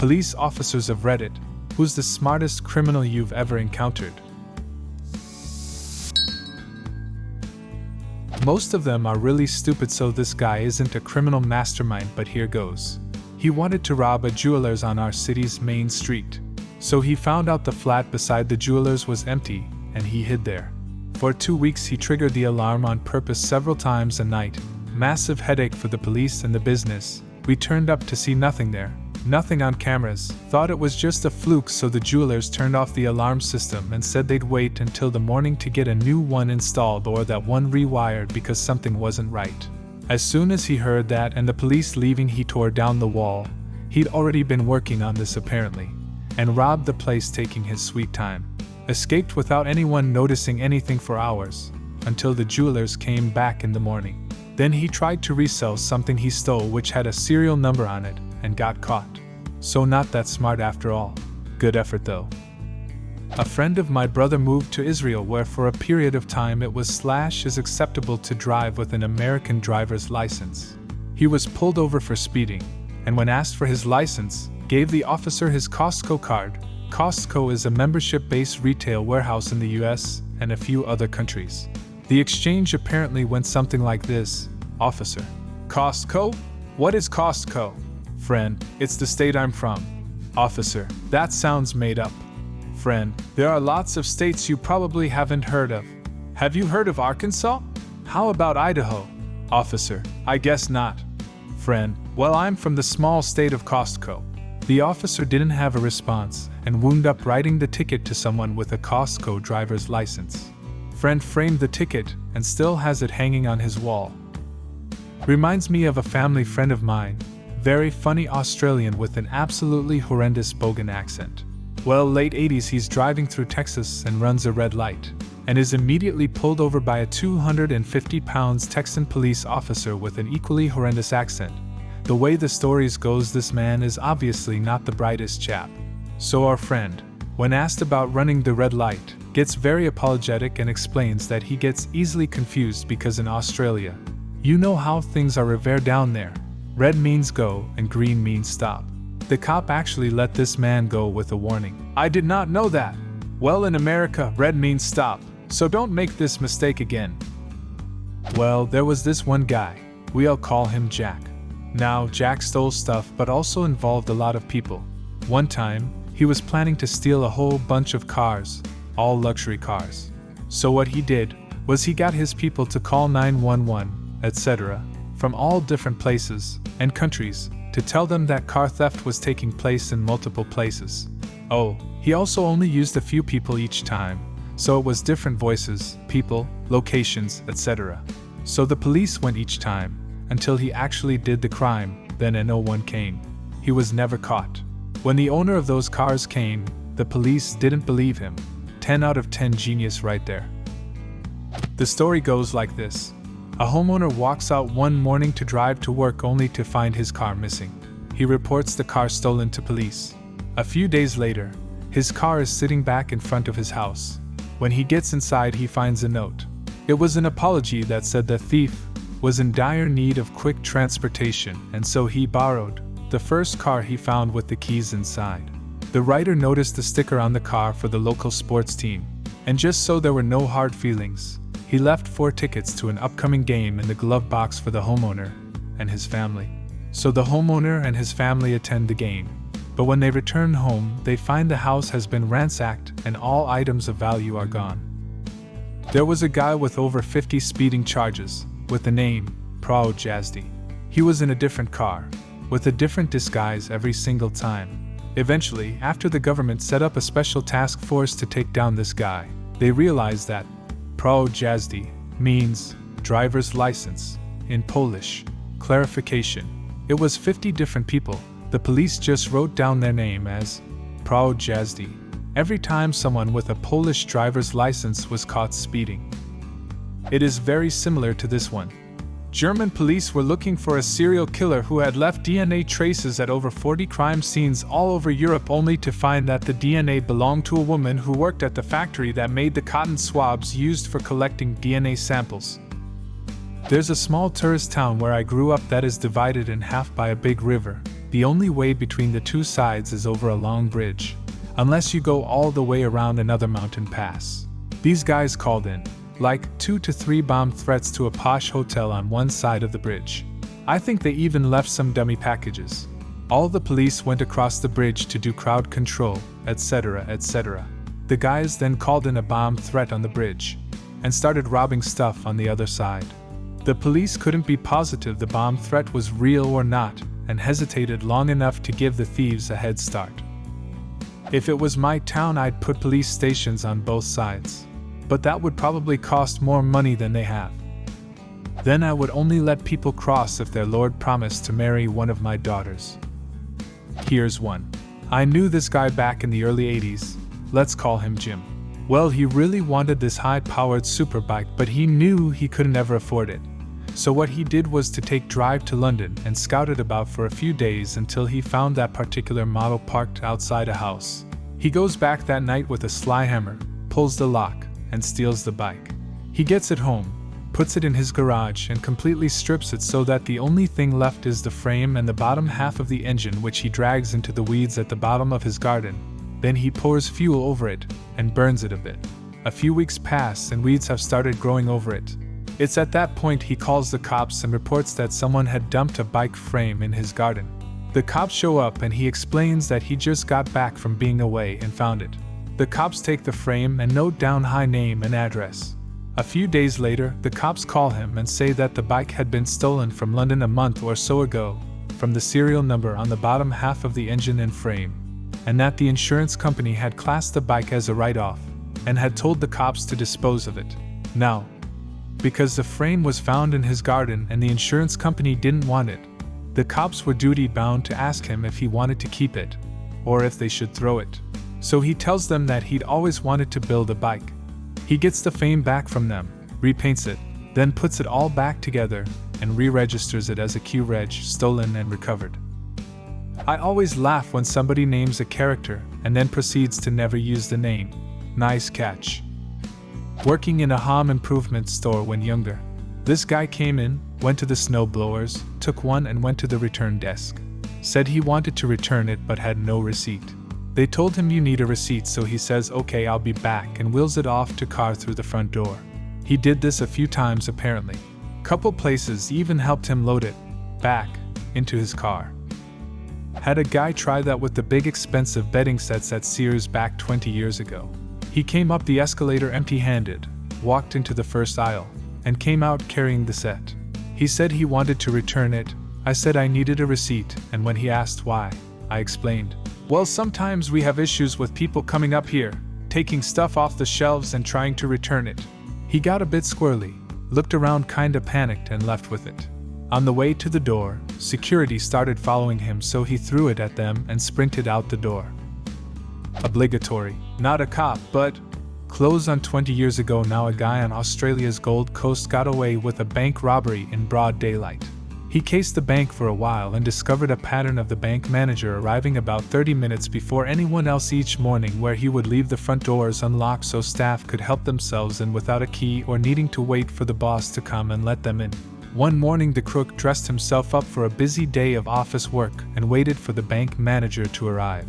Police officers of Reddit, who's the smartest criminal you've ever encountered? Most of them are really stupid, so this guy isn't a criminal mastermind, but here goes. He wanted to rob a jeweler's on our city's main street. So he found out the flat beside the jeweler's was empty, and he hid there. For 2 weeks he triggered the alarm on purpose several times a night. Massive headache for the police and the business. We turned up to see nothing there. Nothing on cameras. Thought it was just a fluke, so the jewelers turned off the alarm system and said they'd wait until the morning to get a new one installed or that one rewired because something wasn't right. As soon as he heard that and the police leaving, he tore down the wall. He'd already been working on this apparently, and robbed the place, taking his sweet time. Escaped without anyone noticing anything for hours, until the jewelers came back in the morning. Then he tried to resell something he stole which had a serial number on it, and got caught. So not that smart after all. Good effort though. A friend of my brother moved to Israel, where for a period of time it was / acceptable to drive with an American driver's license. He was pulled over for speeding, and when asked for his license, gave the officer his Costco card. Costco is a membership-based retail warehouse in the US and a few other countries. The exchange apparently went something like this. Officer: Costco? What is Costco? Friend: it's the state I'm from. Officer: that sounds made up. Friend: there are lots of states you probably haven't heard of. Have you heard of Arkansas? How about Idaho? Officer: I guess not. Friend: well, I'm from the small state of Costco. The officer didn't have a response and wound up writing the ticket to someone with a Costco driver's license. Friend framed the ticket and still has it hanging on his wall. Reminds me of a family friend of mine. Very funny Australian with an absolutely horrendous Bogan accent. Well, late 80s, he's driving through Texas and runs a red light, and is immediately pulled over by a 250-pound Texan police officer with an equally horrendous accent. The way the stories goes, this man is obviously not the brightest chap. So our friend, when asked about running the red light, gets very apologetic and explains that he gets easily confused because in Australia, you know how things are revered down there. Red means go and green means stop. The cop actually let this man go with a warning. I did not know that. Well, in America, red means stop, so don't make this mistake again. Well, there was this one guy. We'll call him Jack. Now, Jack stole stuff but also involved a lot of people. One time, he was planning to steal a whole bunch of cars, all luxury cars. So what he did was he got his people to call 911, etc., from all different places and countries to tell them that car theft was taking place in multiple places. Oh, he also only used a few people each time, so it was different voices, people, locations, etc. So the police went each time until he actually did the crime, then and no one came. He was never caught. When the owner of those cars came, the police didn't believe him. 10 out of 10 genius right there. The story goes like this. A homeowner walks out one morning to drive to work only to find his car missing. He reports the car stolen to police. A few days later, his car is sitting back in front of his house. When he gets inside, he finds a note. It was an apology that said the thief was in dire need of quick transportation, and so he borrowed the first car he found with the keys inside. The writer noticed the sticker on the car for the local sports team, and just so there were no hard feelings, he left 4 tickets to an upcoming game in the glove box for the homeowner and his family. So the homeowner and his family attend the game. But when they return home, they find the house has been ransacked and all items of value are gone. There was a guy with over 50 speeding charges, with the name Proud Jazdy. He was in a different car, with a different disguise every single time. Eventually, after the government set up a special task force to take down this guy, they realized that Proud Jazdy means driver's license in Polish. Clarification: it was 50 different people. The police just wrote down their name as Proud Jazdy every time someone with a Polish driver's license was caught speeding. It is very similar to this one. German police were looking for a serial killer who had left DNA traces at over 40 crime scenes all over Europe, only to find that the DNA belonged to a woman who worked at the factory that made the cotton swabs used for collecting DNA samples. There's a small tourist town where I grew up that is divided in half by a big river. The only way between the two sides is over a long bridge, unless you go all the way around another mountain pass. These guys called in, like 2 to 3 bomb threats to a posh hotel on one side of the bridge. I think they even left some dummy packages. All the police went across the bridge to do crowd control, etc., etc. The guys then called in a bomb threat on the bridge and started robbing stuff on the other side. The police couldn't be positive the bomb threat was real or not and hesitated long enough to give the thieves a head start. If it was my town, I'd put police stations on both sides, but that would probably cost more money than they have. Then I would only let people cross if their lord promised to marry one of my daughters. Here's one. I knew this guy back in the early 80s. Let's call him Jim. Well, he really wanted this high-powered superbike, but he knew he couldn't ever afford it. So what he did was to take drive to London and scouted about for a few days until he found that particular model parked outside a house. He goes back that night with a sly hammer, pulls the lock, and steals the bike. He gets it home, puts it in his garage, and completely strips it so that the only thing left is the frame and the bottom half of the engine, which he drags into the weeds at the bottom of his garden. Then he pours fuel over it and burns it a bit. A few weeks pass and weeds have started growing over it. It's at that point he calls the cops and reports that someone had dumped a bike frame in his garden. The cops show up and he explains that he just got back from being away and found it. The cops take the frame and note down high name and address. A few days later, the cops call him and say that the bike had been stolen from London a month or so ago, from the serial number on the bottom half of the engine and frame, and that the insurance company had classed the bike as a write-off and had told the cops to dispose of it. Now, because the frame was found in his garden and the insurance company didn't want it, the cops were duty-bound to ask him if he wanted to keep it, or if they should throw it. So he tells them that he'd always wanted to build a bike. He gets the frame back from them, repaints it, then puts it all back together and re-registers it as a Q-Reg, stolen and recovered. I always laugh when somebody names a character and then proceeds to never use the name. Nice catch. Working in a home improvement store when younger, this guy came in, went to the snow blowers, took one and went to the return desk. Said he wanted to return it but had no receipt. They told him you need a receipt, so he says okay, I'll be back, and wheels it off to car through the front door. He did this a few times apparently. Couple places even helped him load it back into his car. Had a guy try that with the big expensive bedding sets at Sears back 20 years ago. He came up the escalator empty-handed, walked into the first aisle, and came out carrying the set. He said he wanted to return it. I said I needed a receipt, and when he asked why, I explained, well, sometimes we have issues with people coming up here, taking stuff off the shelves and trying to return it. He got a bit squirrely, looked around kinda panicked and left with it. On the way to the door, security started following him, so he threw it at them and sprinted out the door. Obligatory. Not a cop, but close on 20 years ago now, a guy on Australia's Gold Coast got away with a bank robbery in broad daylight. He cased the bank for a while and discovered a pattern of the bank manager arriving about 30 minutes before anyone else each morning, where he would leave the front doors unlocked so staff could help themselves in without a key or needing to wait for the boss to come and let them in. One morning the crook dressed himself up for a busy day of office work and waited for the bank manager to arrive.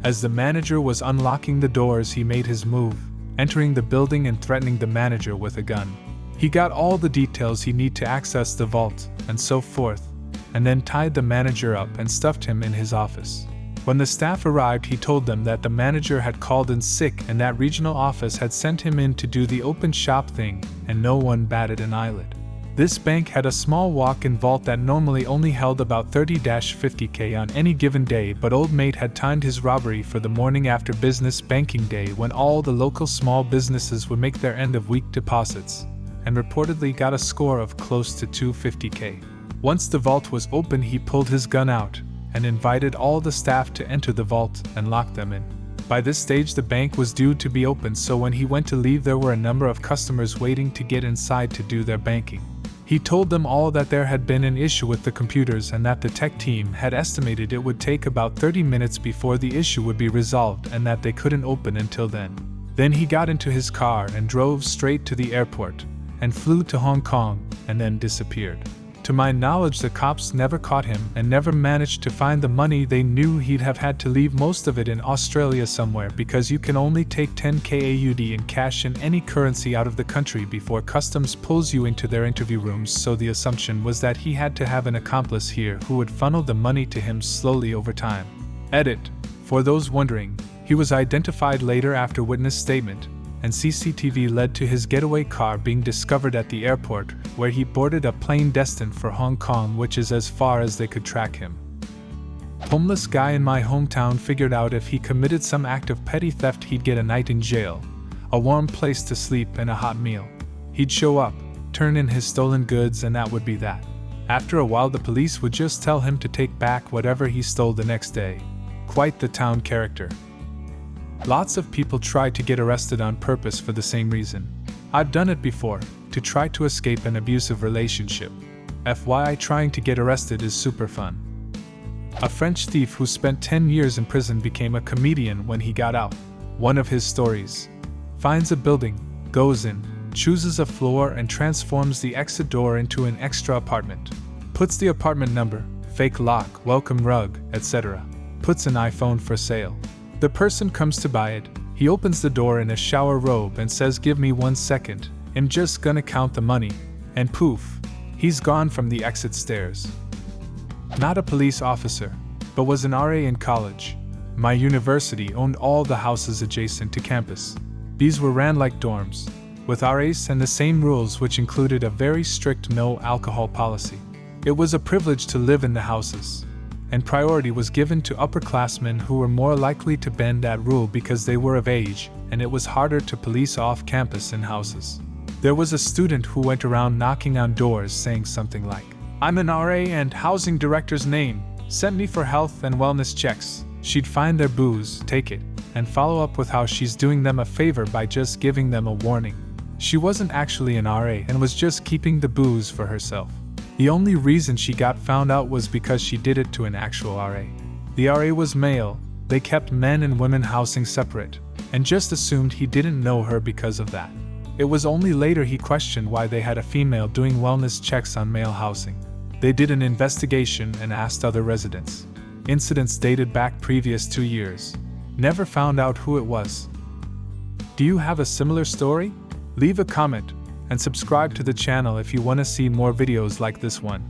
As the manager was unlocking the doors, he made his move, entering the building and threatening the manager with a gun. He got all the details he needed to access the vault, and so forth, and then tied the manager up and stuffed him in his office. When the staff arrived, he told them that the manager had called in sick and that regional office had sent him in to do the open shop thing, and no one batted an eyelid. This bank had a small walk-in vault that normally only held about 30-50K on any given day, but old mate had timed his robbery for the morning after business banking day, when all the local small businesses would make their end-of-week deposits, and reportedly got a score of close to 250K. Once the vault was open, he pulled his gun out and invited all the staff to enter the vault and lock them in. By this stage the bank was due to be open, so when he went to leave there were a number of customers waiting to get inside to do their banking. He told them all that there had been an issue with the computers and that the tech team had estimated it would take about 30 minutes before the issue would be resolved and that they couldn't open until then. Then he got into his car and drove straight to the airport and flew to Hong Kong and then disappeared. To my knowledge, the cops never caught him and never managed to find the money. They knew he'd have had to leave most of it in Australia somewhere, because you can only take 10k AUD in cash in any currency out of the country before customs pulls you into their interview rooms, so the assumption was that he had to have an accomplice here who would funnel the money to him slowly over time. Edit. For those wondering, he was identified later after witness statement, and CCTV led to his getaway car being discovered at the airport, where he boarded a plane destined for Hong Kong, which is as far as they could track him. Homeless guy in my hometown figured out if he committed some act of petty theft he'd get a night in jail, a warm place to sleep and a hot meal. He'd show up, turn in his stolen goods, and that would be that. After a while the police would just tell him to take back whatever he stole the next day. Quite the town character. Lots of people try to get arrested on purpose for the same reason. I've done it before, to try to escape an abusive relationship. FYI, trying to get arrested is super fun. A French thief who spent 10 years in prison became a comedian when he got out. One of his stories: finds a building, goes in, chooses a floor and transforms the exit door into an extra apartment. Puts the apartment number, fake lock, welcome rug, etc. Puts an iPhone for sale. The person comes to buy it. He opens the door in a shower robe and says, "Give me 1 second, I'm just gonna count the money," and poof, he's gone from the exit stairs. Not a police officer, but was an RA in college. My university owned all the houses adjacent to campus. These were ran like dorms, with RAs and the same rules, which included a very strict no alcohol policy. It was a privilege to live in the houses, and priority was given to upperclassmen who were more likely to bend that rule because they were of age, and it was harder to police off campus in houses. There was a student who went around knocking on doors saying something like, "I'm an RA and housing director's name, sent me for health and wellness checks." She'd find their booze, take it, and follow up with how she's doing them a favor by just giving them a warning. She wasn't actually an RA and was just keeping the booze for herself. The only reason she got found out was because she did it to an actual RA. The RA was male, they kept men and women housing separate, and just assumed he didn't know her because of that. It was only later he questioned why they had a female doing wellness checks on male housing. They did an investigation and asked other residents. Incidents dated back previous 2 years. Never found out who it was. Do you have a similar story? Leave a comment and subscribe to the channel if you want to see more videos like this one.